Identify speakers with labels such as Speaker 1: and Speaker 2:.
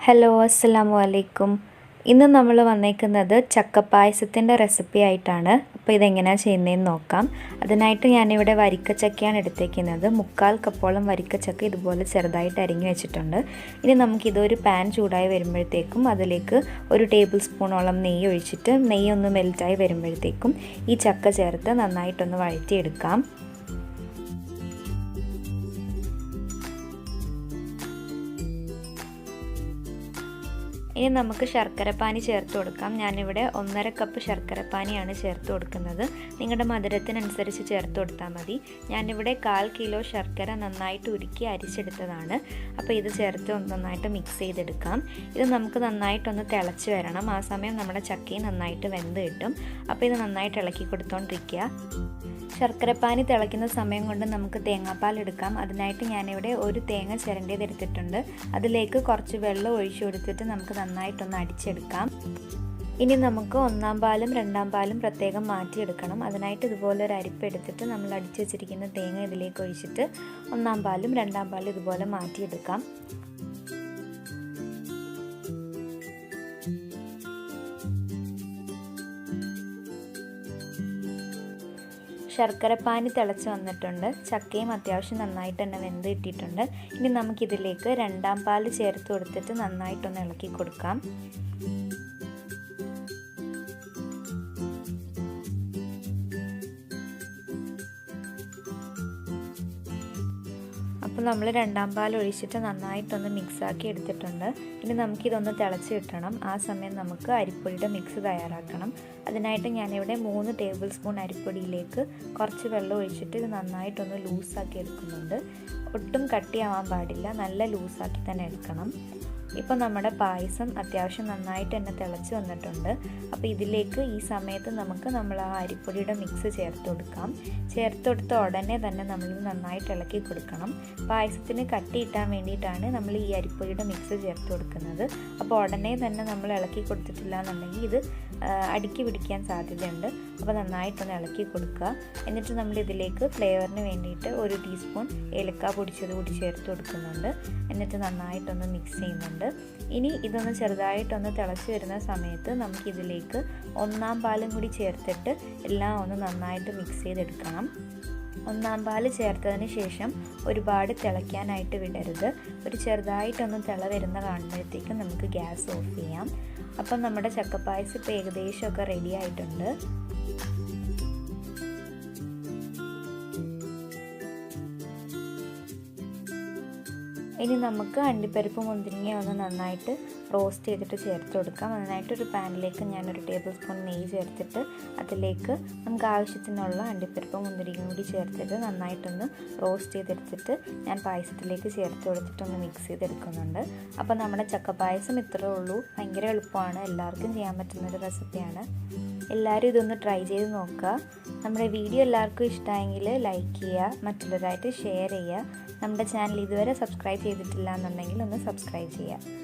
Speaker 1: Hello അസ്സലാമു അലൈക്കും. ഇന്ന് നമ്മൾ വന്നേക്കുന്നത് ചക്കപ്പായസത്തിൻ്റെ റെസിപ്പി ആയിട്ടാണ്. അപ്പോൾ ഇതെങ്ങനെയാണ് ചെയ്യുന്നതെന്ന് നോക്കാം. അതിനായിട്ട് ഞാനിവിടെ വരിക്കച്ചക്കയാണ് എടുത്തേക്കുന്നത്. 3/4 കപ്പോളം വരിക്കച്ചക്ക ഇതുപോലെ ചെറുതായിട്ട് അരിഞ്ഞു വെച്ചിട്ടുണ്ട്. ഇനി നമുക്കിതൊരു പാൻ ചൂടായി വരുമ്പോഴത്തേക്കും അതിലേക്ക് 1 ടേബിൾ സ്പൂണോളം നെയ്യ് ഒഴിച്ചിട്ട് നെയ്യൊന്ന് മെൽറ്റായി വരുമ്പോഴത്തേക്കും ഈ ചക്ക ചേർത്ത് നന്നായിട്ടൊന്ന് വഴറ്റിയെടുക്കാം. ഇനി നമുക്ക് ശർക്കരപ്പാനി ചേർത്ത് കൊടുക്കാം. ഞാനിവിടെ 1.5 കപ്പ് ശർക്കരപ്പാനിയാണ് ചേർത്ത് കൊടുക്കുന്നത്. നിങ്ങളുടെ മധുരത്തിനനുസരിച്ച് ചേർത്ത് കൊടുത്താൽ മതി. ഞാനിവിടെ 1/4 കിലോ ശർക്കര നന്നായിട്ട് ഉരുക്കി അരിച്ചെടുത്തതാണ്. അപ്പോൾ ഇത് ചേർത്ത് നന്നായിട്ട് മിക്സ് ചെയ്തെടുക്കാം. ഇത് നമുക്ക് നന്നായിട്ടൊന്ന് തിളച്ച് വരണം. ആ സമയം നമ്മുടെ ചക്കയും നന്നായിട്ട് വെന്ത് കിട്ടും. അപ്പോൾ ഇത് നന്നായിട്ട് ഇളക്കി കൊടുത്തോണ്ടിരിക്കുക. ശർക്കരപ്പാനി തിളയ്ക്കുന്ന സമയം കൊണ്ട് നമുക്ക് തേങ്ങാപ്പാൽ എടുക്കാം. അതിനായിട്ട് ഞാനിവിടെ ഒരു തേങ്ങ ചിരണ്ടിയത് എടുത്തിട്ടുണ്ട്. അതിലേക്ക് കുറച്ച് വെള്ളം ഒഴിച്ചു കൊടുത്തിട്ട് നമുക്ക് നന്നായിട്ടൊന്ന് അടിച്ചെടുക്കാം. ഇനി നമുക്ക് 1-ാം പാലും 2-ാം പാലും പ്രത്യേകം മാറ്റിയെടുക്കണം. അതിനായിട്ട് ഇതുപോലെ ഒരു അരിപ്പ് എടുത്തിട്ട് നമ്മൾ അടിച്ചു വെച്ചിരിക്കുന്ന തേങ്ങ ഇതിലേക്ക് ഒഴിച്ചിട്ട് 1-ാം പാലും 2-ാം പാലും ഇതുപോലെ മാറ്റിയെടുക്കാം. ശർക്കരപ്പാനി തിളച്ച് വന്നിട്ടുണ്ട്. ചക്കയും അത്യാവശ്യം നന്നായിട്ട് തന്നെ വെന്ത് കിട്ടിയിട്ടുണ്ട്. ഇനി നമുക്കിതിലേക്ക് 2-ാം പാൽ ചേർത്ത് കൊടുത്തിട്ട് നന്നായിട്ടൊന്ന് ഇളക്കി കൊടുക്കാം. അപ്പോൾ നമ്മൾ 2-ാം പാൽ ഒഴിച്ചിട്ട് നന്നായിട്ടൊന്ന് മിക്സാക്കി എടുത്തിട്ടുണ്ട്. ഇനി നമുക്കിതൊന്ന് തിളച്ച് കിട്ടണം. ആ സമയം നമുക്ക് അരിപ്പൊടിയുടെ മിക്സ് തയ്യാറാക്കണം. അതിനായിട്ട് ഞാനിവിടെ 3 ടേബിൾ സ്പൂൺ അരിപ്പൊടിയിലേക്ക് കുറച്ച് വെള്ളം ഒഴിച്ചിട്ട് ഇത് നന്നായിട്ടൊന്ന് ലൂസാക്കി എടുക്കുന്നുണ്ട്. ഒട്ടും കട്ടിയാവാൻ പാടില്ല, നല്ല ലൂസാക്കി തന്നെ എടുക്കണം. ഇപ്പോൾ നമ്മുടെ പായസം അത്യാവശ്യം നന്നായിട്ട് തന്നെ തിളച്ച് വന്നിട്ടുണ്ട്. അപ്പോൾ ഇതിലേക്ക് ഈ സമയത്ത് നമ്മൾ ആ അരിപ്പൊടിയുടെ മിക്സ് ചേർത്ത് കൊടുക്കാം. ചേർത്ത് കൊടുത്ത ഉടനെ തന്നെ നമ്മൾ നന്നായിട്ട് ഇളക്കി കൊടുക്കണം. പായസത്തിന് കട്ടി കിട്ടാൻ വേണ്ടിയിട്ടാണ് നമ്മൾ ഈ അരിപ്പൊടിയുടെ മിക്സ് ചേർത്ത് കൊടുക്കുന്നത്. അപ്പോൾ ഉടനെ തന്നെ നമ്മൾ ഇളക്കി കൊടുത്തിട്ടില്ല എന്നുണ്ടെങ്കിൽ ഇത് അടുക്കി പിടിക്കാൻ സാധ്യതയുണ്ട്. അപ്പോൾ നന്നായിട്ടൊന്ന് ഇളക്കി കൊടുക്കുക. എന്നിട്ട് നമ്മൾ ഇതിലേക്ക് ഫ്ലേവറിന് വേണ്ടിയിട്ട് 1 ടീസ്പൂൺ ഏലക്ക പൊടിച്ചത് കൂടി ചേർത്ത് കൊടുക്കുന്നുണ്ട്. എന്നിട്ട് നന്നായിട്ടൊന്ന് മിക്സ് ചെയ്യുന്നുണ്ട്. ഇനി ഇതൊന്ന് ചെറുതായിട്ടൊന്ന് തിളച്ച് വരുന്ന സമയത്ത് നമുക്കിതിലേക്ക് 1-ാം പാലും കൂടി ചേർത്തിട്ട് എല്ലാം ഒന്ന് നന്നായിട്ട് മിക്സ് ചെയ്തെടുക്കണം. 1-ാം പാൽ ചേർത്തതിന് ശേഷം ഒരുപാട് തിളയ്ക്കാനായിട്ട് വിടരുത്. ഒരു ചെറുതായിട്ടൊന്ന് തിള വരുന്ന കാണുമ്പോഴത്തേക്കും നമുക്ക് ഗ്യാസ് ഓഫ് ചെയ്യാം. അപ്പം നമ്മുടെ ചക്കപ്പായസം ഇപ്പോൾ ഏകദേശമൊക്കെ റെഡി ആയിട്ടുണ്ട്. ഇനി നമുക്ക് അണ്ടിപ്പരിപ്പ് മുന്തിരിങ്ങ ഒന്ന് നന്നായിട്ട് റോസ്റ്റ് ചെയ്തിട്ട് ചേർത്ത് കൊടുക്കാം. അതിനായിട്ടൊരു പാനിലേക്ക് ഞാനൊരു ടേബിൾ സ്പൂൺ നെയ്യ് ചേർത്തിട്ട് അതിലേക്ക് നമുക്ക് ആവശ്യത്തിനുള്ള അണ്ടിപ്പരിപ്പ് മുന്തിരിങ്ങ കൂടി ചേർത്തിട്ട് നന്നായിട്ടൊന്ന് റോസ്റ്റ് ചെയ്തെടുത്തിട്ട് ഞാൻ പായസത്തിലേക്ക് ചേർത്ത് കൊടുത്തിട്ടൊന്ന് മിക്സ് ചെയ്തെടുക്കുന്നുണ്ട്. അപ്പോൾ നമ്മുടെ ചക്കപ്പായസം ഇത്രയേ ഉള്ളൂ. ഭയങ്കര എളുപ്പമാണ്, എല്ലാവർക്കും ചെയ്യാൻ പറ്റുന്നൊരു റെസിപ്പിയാണ്. എല്ലാവരും ഇതൊന്ന് ട്രൈ ചെയ്ത് നോക്കുക. നമ്മുടെ വീഡിയോ എല്ലാവർക്കും ഇഷ്ടമായെങ്കിൽ ലൈക്ക് ചെയ്യുക, മറ്റുള്ളവരായിട്ട് ഷെയർ ചെയ്യുക. നമ്മുടെ ചാനൽ ഇതുവരെ സബ്സ്ക്രൈബ് ചെയ്തിട്ടില്ല എന്നുണ്ടെങ്കിൽ ഒന്ന് സബ്സ്ക്രൈബ് ചെയ്യുക.